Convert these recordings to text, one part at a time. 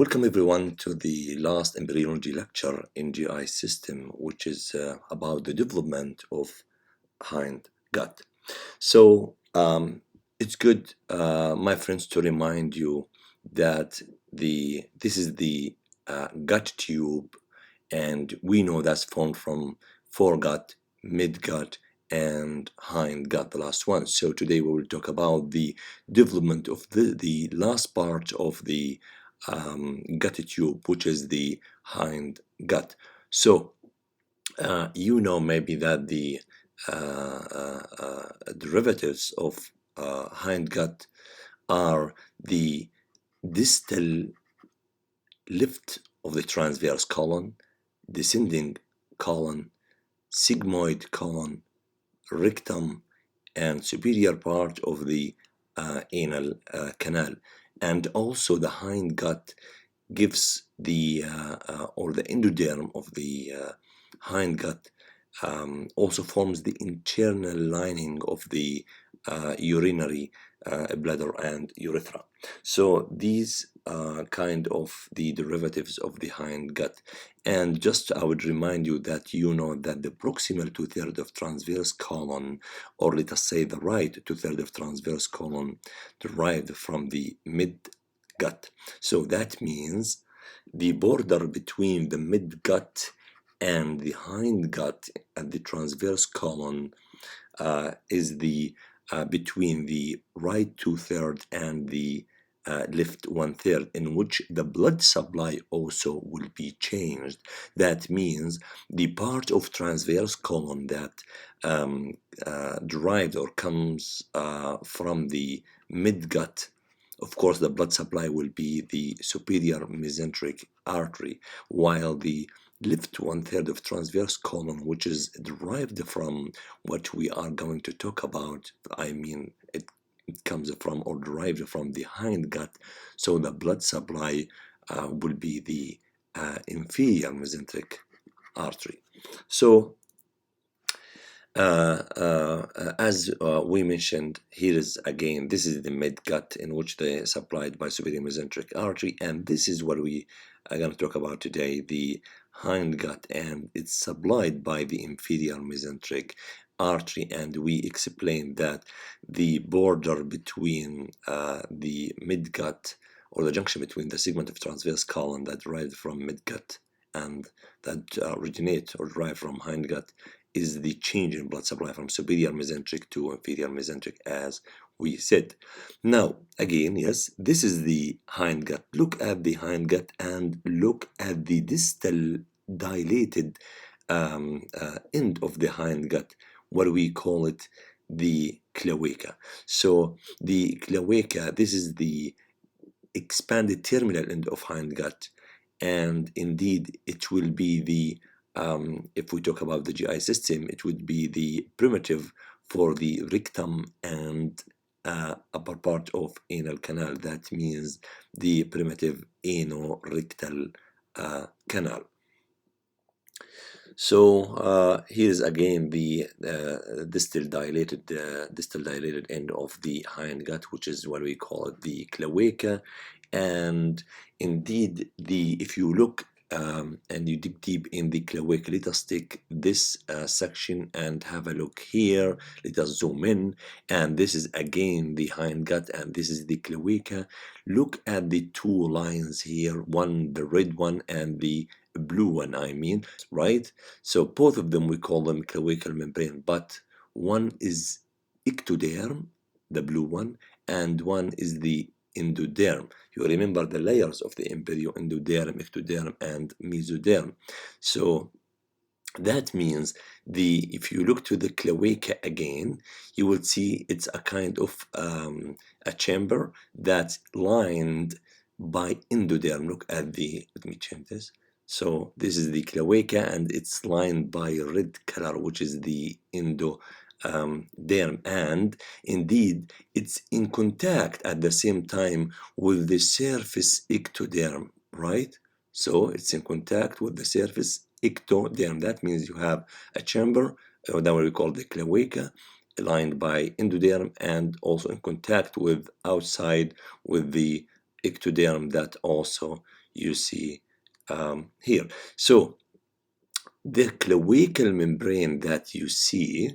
Welcome everyone to the last embryology lecture in GI system, which is about the development of hindgut. So it's good, my friends, to remind you that this is the gut tube, and we know that's formed from foregut, midgut, and hindgut, the last one. So today we will talk about the development of the last part of the gut tube, which is the hindgut. So you know maybe that the derivatives of hindgut are the distal lift of the transverse colon, descending colon, sigmoid colon, rectum, and superior part of the anal canal. And also the hindgut gives the or the endoderm of the hindgut also forms the internal lining of the urinary bladder and urethra. So these kind of the derivatives of the hindgut. And just I would remind you that you know that the proximal two-thirds of transverse colon, or let us say the right two-thirds of transverse colon, derived from the midgut. So that means the border between the midgut and the hindgut at the transverse colon is the between the right two-thirds and the left one-third, in which the blood supply also will be changed. That means the part of transverse colon that derived or comes from the midgut, of course the blood supply will be the superior mesenteric artery, while the left one-third of transverse colon, which is derived from what we are going to talk about, I mean it comes from or derived from the hindgut, so the blood supply will be the inferior mesenteric artery. So as we mentioned, here is again, this is the midgut, in which they are supplied by superior mesenteric artery, and this is what we are going to talk about today, the hindgut, and it's supplied by the inferior mesenteric artery. And we explained that the border between the midgut, or the junction between the segment of transverse colon that derived from midgut and that originate or derive from hindgut, is the change in blood supply from superior mesenteric to inferior mesenteric, as we said. Now, again, yes, this is the hindgut. Look at the hindgut and look at the distal dilated end of the hindgut, what we call it the cloaca. So the cloaca, this is the expanded terminal end of hindgut, and indeed it will be the if we talk about the GI system, it would be the primitive for the rectum and upper part of anal canal. That means the primitive anorectal canal. So here's again the distal dilated end of the hindgut, which is what we call it the cloaca. And indeed, if you look and you dig deep in the cloaca, let us take this section and have a look here. Let us zoom in, and this is again the hindgut, and this is the cloaca. Look at the two lines here, one the red one and the blue one, I mean, right? So both of them we call them cloacal membrane, but one is ectoderm, the blue one, and one is the endoderm. You remember the layers of the embryo: endoderm, ectoderm, and mesoderm. So that means if you look to the cloaca again, you will see it's a kind of a chamber that's lined by endoderm. Look at let me change this. So this is the cloaca, and it's lined by red color, which is the endoderm, and indeed it's in contact at the same time with the surface ectoderm, right? So it's in contact with the surface ectoderm. That means you have a chamber that we call the cloaca, lined by endoderm, and also in contact with outside with the ectoderm that also you see here. So the cloacal membrane that you see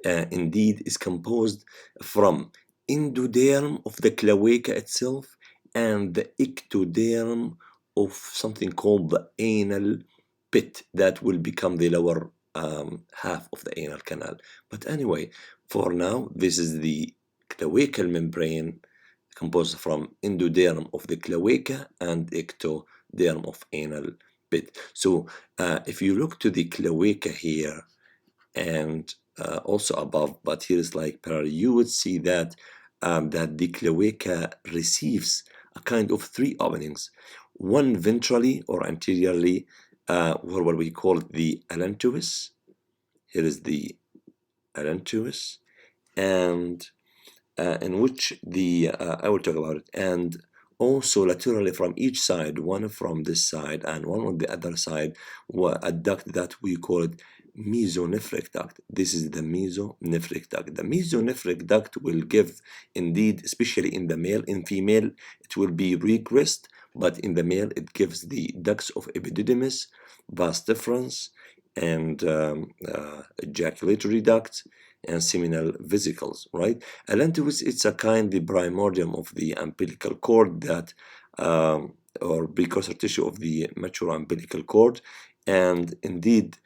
indeed is composed from endoderm of the cloaca itself and the ectoderm of something called the anal pit that will become the lower half of the anal canal. But anyway, for now, this is the cloacal membrane composed from endoderm of the cloaca and ectoderm of anal pit. So if you look to the cloaca here and also above, but here is like parallel, you would see that that the cloaca receives a kind of three openings, one ventrally or anteriorly, or what we call the allantois. Here is the allantois, and in which the I will talk about it, and also laterally from each side, one from this side and one on the other side, a duct that we call it mesonephric duct. This is the mesonephric duct. The mesonephric duct will give, indeed, especially in the male. In female, it will be regressed, but in the male, it gives the ducts of epididymis, vas deferens, and ejaculatory ducts, and seminal vesicles, right? Allantois, it's a kind, the primordium of the umbilical cord that, or precursor tissue of the mature umbilical cord, and indeed,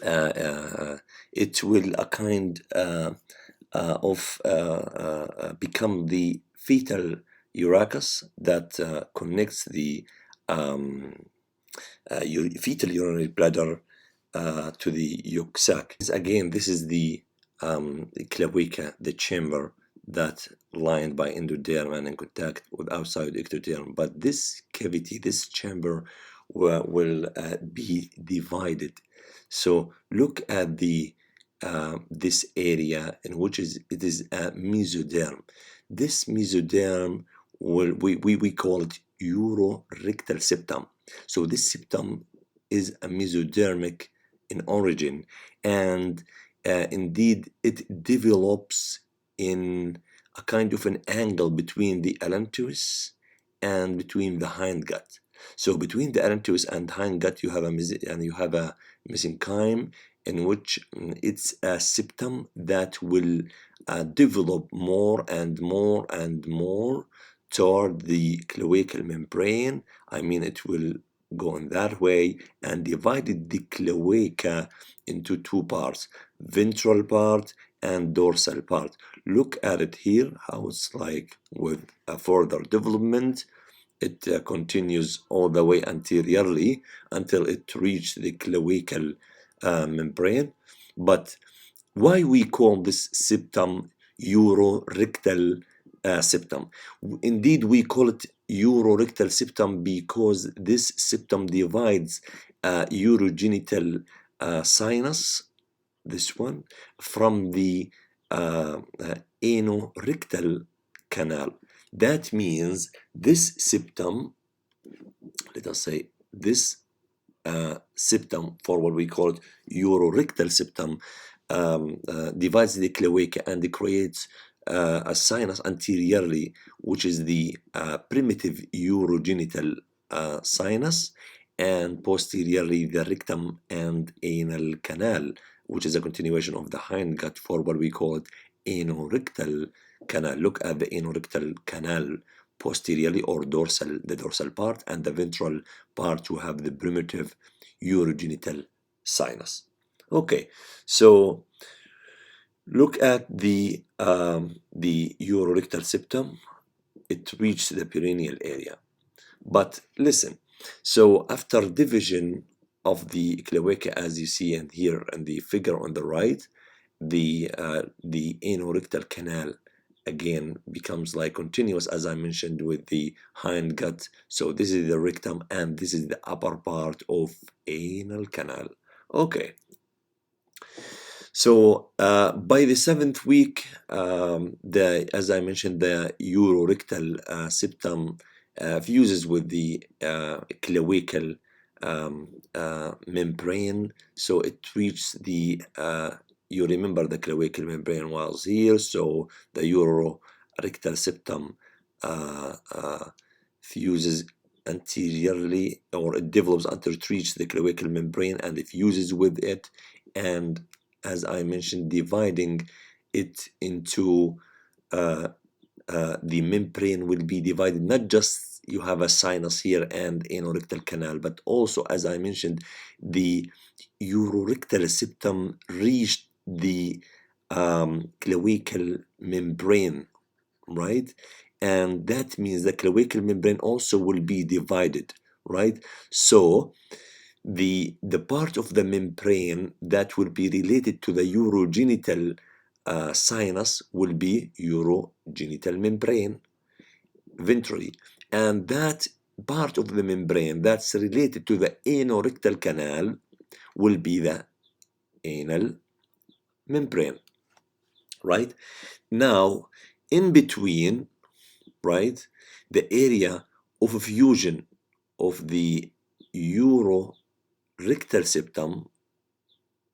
it will a kind of become the fetal urachus that connects the fetal urinary bladder to the yolk sac. Again, this is the cloaca, the chamber that lined by endoderm and in contact with outside ectoderm. But this cavity, this chamber, will be divided. So look at the this area in which it is a mesoderm. This mesoderm we call it urorectal septum. So this septum is a mesodermic in origin, and indeed it develops in a kind of an angle between the allantois and between the hindgut. So between the allantois and hindgut, you have a mesenchyme in which it's a septum that will develop more and more and more toward the cloacal membrane. I mean, it will go in that way and divided the cloaca into two parts, ventral part and dorsal part. Look at it here, how it's like with a further development. It continues all the way anteriorly until it reaches the cloacal membrane. But why we call this septum urorectal septum? Indeed, we call it urorectal septum because this septum divides urogenital sinus, this one, from the anorectal canal. That means this septum, let us say this septum, for what we call it urorectal septum, divides the cloaca and creates a sinus anteriorly, which is the primitive urogenital sinus, and posteriorly the rectum and anal canal, which is a continuation of the hindgut for what we call it anorectal canal. Look at the anorectal canal posteriorly or dorsal, the dorsal part, and the ventral part you have the primitive urogenital sinus. Okay, so look at the urorectal septum. It reaches the perineal area. But listen, so after division of the cloaca, as you see and here in the figure on the right, the anorectal canal again becomes like continuous, as I mentioned, with the hindgut. So this is the rectum and this is the upper part of anal canal. Okay. So by the 7th week, as I mentioned, the urorectal septum fuses with the cloacal membrane. So it reaches the you remember the cloacal membrane was here, so the urorectal septum fuses anteriorly, or it develops until it reaches the cloacal membrane and it fuses with it, and as I mentioned, dividing it into the membrane will be divided, not just you have a sinus here and anorectal canal, but also, as I mentioned, the urorectal septum reached the cloacal membrane, right? And that means the cloacal membrane also will be divided, right? So the part of the membrane that will be related to the urogenital sinus will be urogenital membrane ventrally, and that part of the membrane that's related to the anorectal canal will be the anal membrane, right? Now, in between, right, the area of fusion of the urorectal septum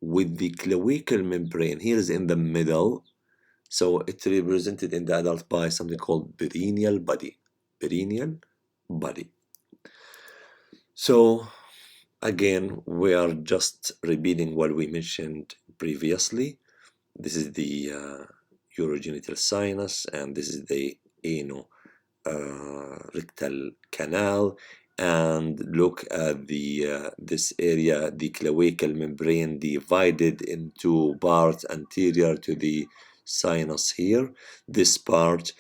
with the cloacal membrane here is in the middle. So it's represented in the adult by something called perineal body. Perineal body. So again, we are just repeating what we mentioned previously. This is the urogenital sinus, and this is the rectal canal. And look at the this area, the cloacal membrane divided into parts anterior to the sinus here. This part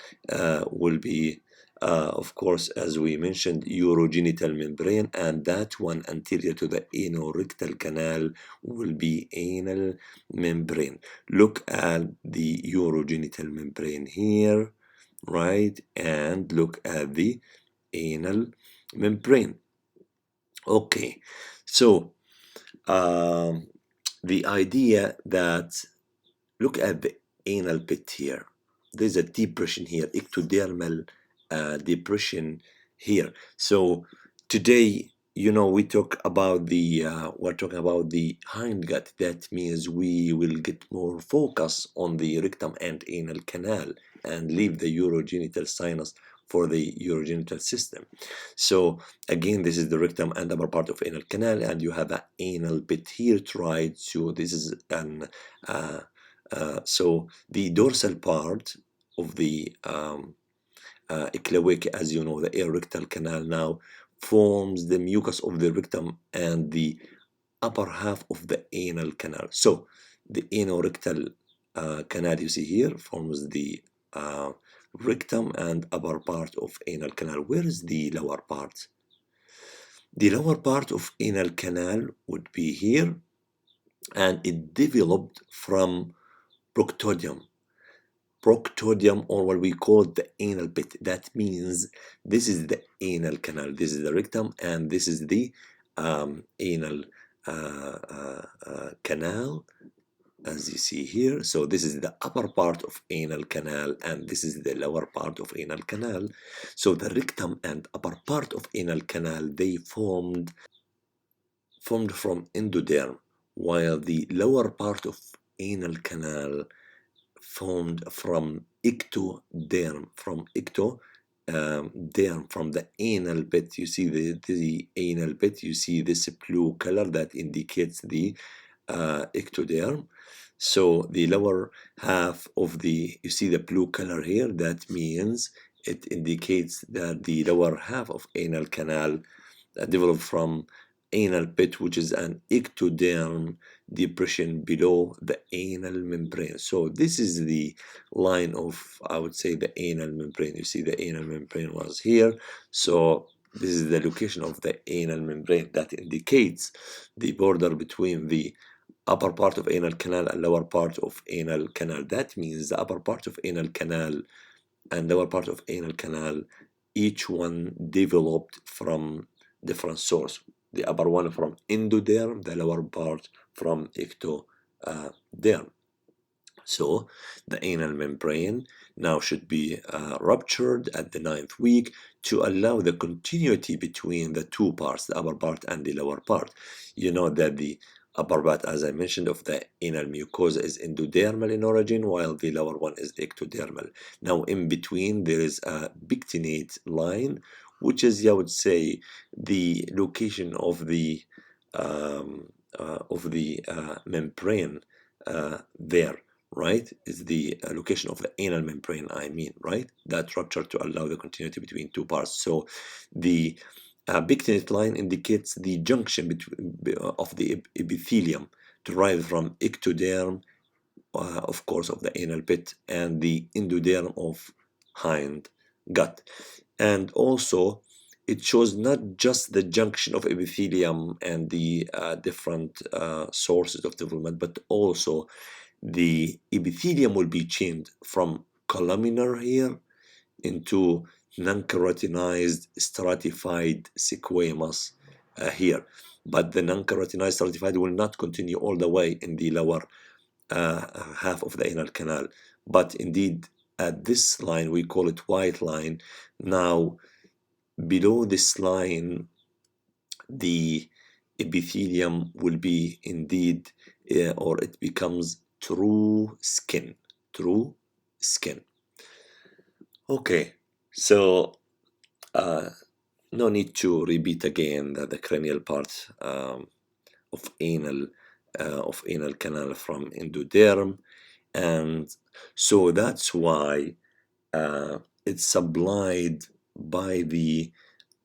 will be of course, as we mentioned, urogenital membrane, and that one anterior to the anorectal canal will be anal membrane. Look at the urogenital membrane here, right? And look at the anal membrane. Okay, so the idea that, look at the anal pit here. There's a depression here, ectodermal depression here. So today, you know, we talk about the we're talking about the hindgut. That means we will get more focus on the rectum and anal canal and leave the urogenital sinus for the urogenital system. So again, this is the rectum and upper part of anal canal, and you have an anal pit here, right? So this is an so the dorsal part of the cloaca, as you know, the aorrectal canal now forms the mucus of the rectum and the upper half of the anal canal. So the anorectal canal you see here forms the rectum and upper part of anal canal. Where is the lower part? The lower part of anal canal would be here, and it developed from proctodium, or what we call the anal pit. That means this is the anal canal, this is the rectum, and this is the anal canal, as you see here. So this is the upper part of anal canal, and this is the lower part of anal canal. So the rectum and upper part of anal canal, they formed from endoderm, while the lower part of anal canal formed from ectoderm, from the anal pit. You see the anal pit, you see this blue color that indicates the ectoderm. So the lower half of the, you see the blue color here, that means it indicates that the lower half of anal canal developed from anal pit, which is an ectoderm depression below the anal membrane. So this is the line of, I would say, the anal membrane. You see the anal membrane was here. So this is the location of the anal membrane that indicates the border between the upper part of anal canal and lower part of anal canal. That means the upper part of anal canal and lower part of anal canal, each one developed from different source. The upper one from endoderm, the lower part from ectoderm. So the anal membrane now should be ruptured at the 9th week to allow the continuity between the two parts, the upper part and the lower part. You know that the upper part, as I mentioned, of the anal mucosa is endodermal in origin, while the lower one is ectodermal. Now in between there is a pectinate line, which is, I would say, the location of the membrane there, right? Is the location of the anal membrane, I mean, right? That rupture to allow the continuity between two parts. So the Pectinate line indicates the junction between of the epithelium derived from ectoderm, of course, of the anal pit, and the endoderm of hind gut. And also, it shows not just the junction of epithelium and the different sources of development, but also the epithelium will be changed from columnar here into non-keratinized stratified squamous here. But the non-keratinized stratified will not continue all the way in the lower half of the anal canal. But indeed, at this line, we call it white line. Now, below this line, the epithelium will be indeed, or it becomes true skin. True skin. Okay, so no need to repeat again that the cranial part of anal canal from endoderm, and so that's why it's supplied by the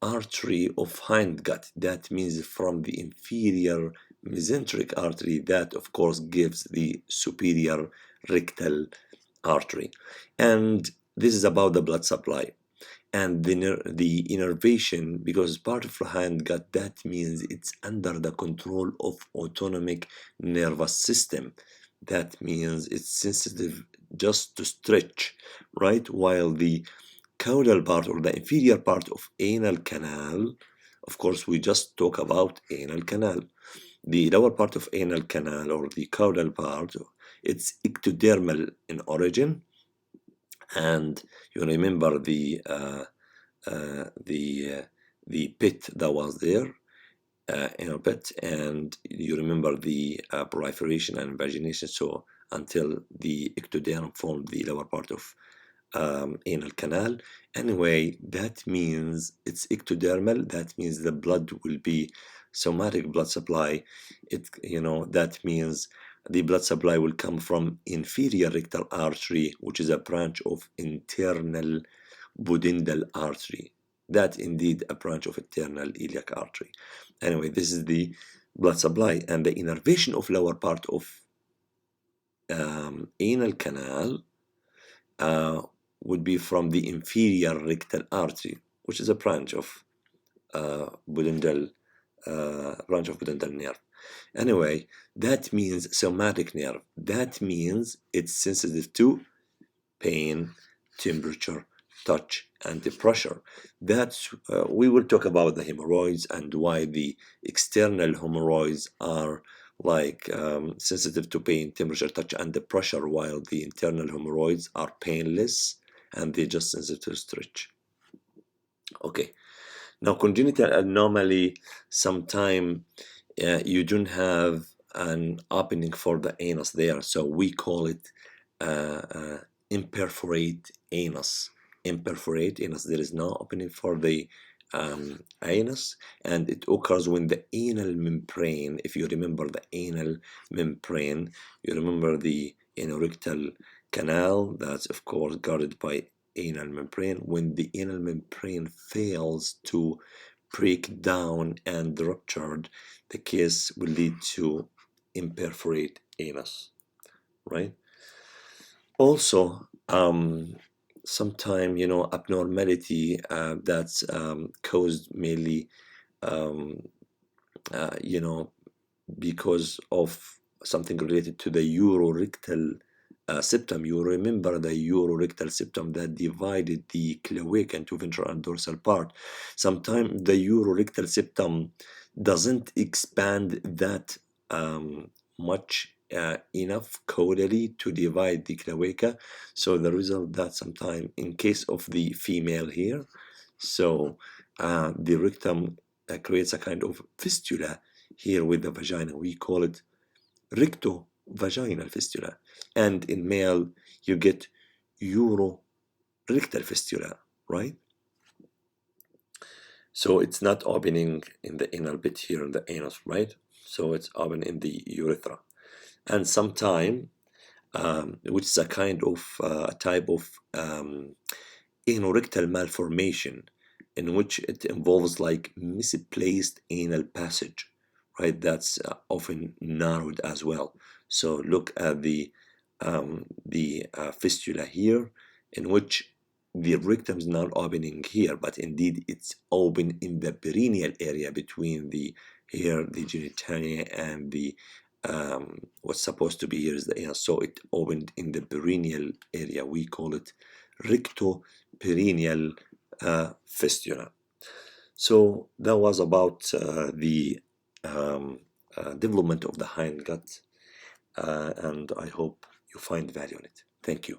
artery of hindgut. That means from the inferior mesenteric artery that of course gives the superior rectal artery. And this is about the blood supply. And the innervation, because part of the hindgut, that means it's under the control of autonomic nervous system. That means it's sensitive just to stretch, right? While the caudal part or the inferior part of anal canal, of course, we just talk about anal canal. The lower part of anal canal or the caudal part, it's ectodermal in origin, and you remember the pit that was there, anal pit, and you remember the proliferation and invagination. So until the ectoderm formed the lower part of anal canal. Anyway, that means it's ectodermal. That means the blood will be somatic blood supply. That means the blood supply will come from inferior rectal artery, which is a branch of internal pudendal artery. That indeed a branch of internal iliac artery. Anyway, this is the blood supply, and the innervation of lower part of anal canal would be from the inferior rectal artery, which is a branch of pudendal nerve. Anyway, that means somatic nerve. That means it's sensitive to pain, temperature, touch, and the pressure. That's we will talk about the hemorrhoids and why the external hemorrhoids are like sensitive to pain, temperature, touch, and the pressure, while the internal hemorrhoids are painless and they just sensitive to stretch. Okay. Now, congenital anomaly, sometime you don't have an opening for the anus there, so we call it imperforate anus. Imperforate anus, there is no opening for the anus, and it occurs when the anal membrane, if you remember the anal membrane, you remember the urorectal canal, that's of course guarded by anal membrane. When the anal membrane fails to break down and ruptured, the case will lead to imperforate anus, right? Also, sometime abnormality that's caused mainly because of something related to the urorectal septum. You remember the urorectal septum that divided the cloaca into ventral and dorsal part. Sometimes the urorectal septum doesn't expand that much enough caudally to divide the cloaca. So the result that sometimes in case of the female here, so the rectum creates a kind of fistula here with the vagina. We call it rectovaginal fistula. And in male, you get urorectal fistula, right? So it's not opening in the anal bit here in the anus, right? So it's open in the urethra. And sometime, which is a kind of a type of anorectal malformation, in which it involves like misplaced anal passage, right? That's often narrowed as well. So look at the fistula here, in which the rectum is not opening here, but indeed it's open in the perineal area between the genitalia and the what's supposed to be here is the anus. So it opened in the perineal area. We call it Rectoperineal fistula. So that was about the development of the hindgut, and I hope you find value in it. Thank you.